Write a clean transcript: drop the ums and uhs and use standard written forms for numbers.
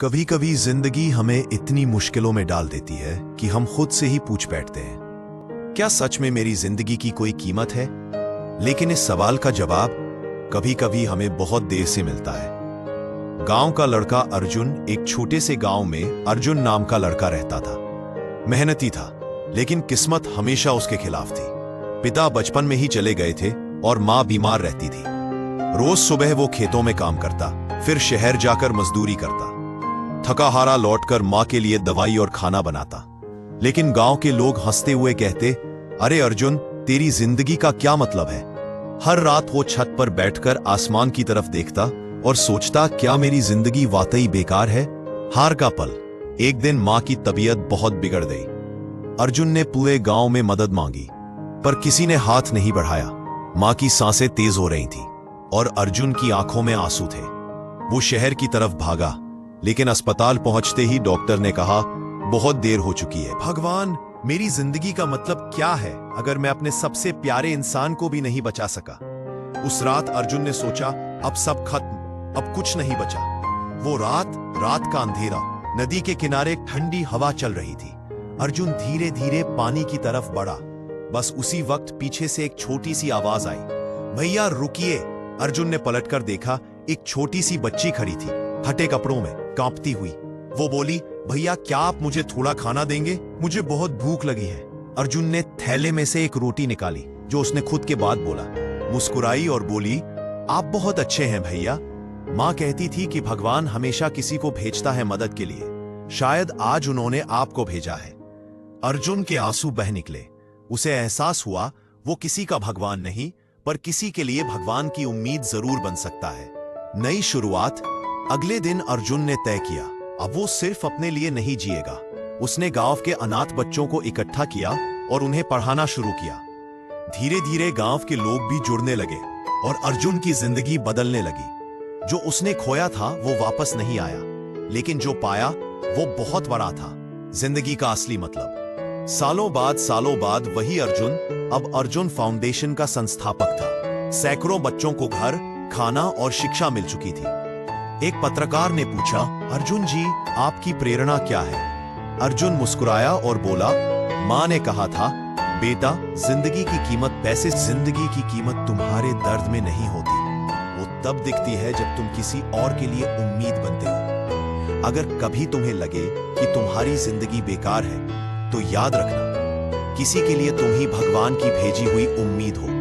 कभी कभी जिंदगी हमें इतनी मुश्किलों में डाल देती है कि हम खुद से ही पूछ बैठते हैं, क्या सच में मेरी जिंदगी की कोई कीमत है? लेकिन इस सवाल का जवाब कभी कभी हमें बहुत देर से मिलता है। गांव का लड़का अर्जुन, एक छोटे से गांव में अर्जुन नाम का लड़का रहता था। मेहनती था, लेकिन किस्मत हमेशा उसके खिलाफ थी। पिता बचपन में ही चले गए थे और मां बीमार रहती थी। रोज सुबह वो खेतों में काम करता, फिर शहर जाकर मजदूरी करता। थका हारा लौटकर मां के लिए दवाई और खाना बनाता। लेकिन गांव के लोग हंसते हुए कहते, अरे अर्जुन, तेरी जिंदगी का क्या मतलब है? हर रात वो छत पर बैठकर आसमान की तरफ देखता और सोचता, क्या मेरी जिंदगी वाकई बेकार है? हार का पल। एक दिन मां की तबीयत बहुत बिगड़ गई। अर्जुन ने पूरे गांव में मदद मांगी, पर किसी ने हाथ नहीं बढ़ाया। मां की सांसें तेज हो रही थीं और अर्जुन की आंखों में आंसू थे। वो शहर की तरफ भागा, लेकिन अस्पताल पहुंचते ही डॉक्टर ने कहा, बहुत देर हो चुकी है। भगवान, मेरी जिंदगी का मतलब क्या है अगर मैं अपने सबसे प्यारे इंसान को भी नहीं बचा सका? उस रात अर्जुन ने सोचा, अब सब खत्म, अब कुछ नहीं बचा। वो रात का अंधेरा, नदी के किनारे ठंडी हवा चल रही थी। अर्जुन धीरे धीरे पानी की तरफ बढ़ा। बस उसी वक्त पीछे से एक छोटी सी आवाज आई, भैया रुकिए। अर्जुन ने पलटकर देखा, एक छोटी सी बच्ची खड़ी थी, फटे कपड़ों में, कांपती हुई। वो बोली, भैया क्या आप मुझे थोड़ा खाना देंगे? मुझे बहुत भूख लगी है। अर्जुन ने थैले में से एक रोटी निकाली, जो उसने खुद के बाद बोला, मुस्कुराई और बोली, आप बहुत अच्छे हैं भैया। मां कहती थी कि भगवान हमेशा किसी को भेजता है मदद के लिए। शायद आज उन्होंने आपको भेजा है। अर्जुन के आंसू बह निकले। उसे एहसास हुआ, वो किसी का भगवान नहीं, पर किसी के लिए भगवान की उम्मीद जरूर बन सकता है। नई शुरुआत। अगले दिन अर्जुन ने तय किया, अब वो सिर्फ अपने लिए नहीं जिएगा। उसने गांव के अनाथ बच्चों को इकट्ठा किया और उन्हें पढ़ाना शुरू किया। धीरे धीरे गांव के लोग भी जुड़ने लगे और अर्जुन की जिंदगी बदलने लगी। जो उसने खोया था वो वापस नहीं आया, लेकिन जो पाया वो बहुत बड़ा था, जिंदगी का असली मतलब। सालों बाद वही अर्जुन अब अर्जुन फाउंडेशन का संस्थापक था। सैकड़ों बच्चों को घर, खाना और शिक्षा मिल चुकी थी। एक पत्रकार ने पूछा, अर्जुन जी, आपकी प्रेरणा क्या है? अर्जुन मुस्कुराया और बोला, मां ने कहा था, बेटा, जिंदगी की कीमत पैसे, जिंदगी की कीमत तुम्हारे दर्द में नहीं होती। वो तब दिखती है जब तुम किसी और के लिए उम्मीद बनते हो। अगर कभी तुम्हें लगे कि तुम्हारी जिंदगी बेकार है, तो याद रखना, किसी के लिए तुम ही भगवान की भेजी हुई उम्मीद हो।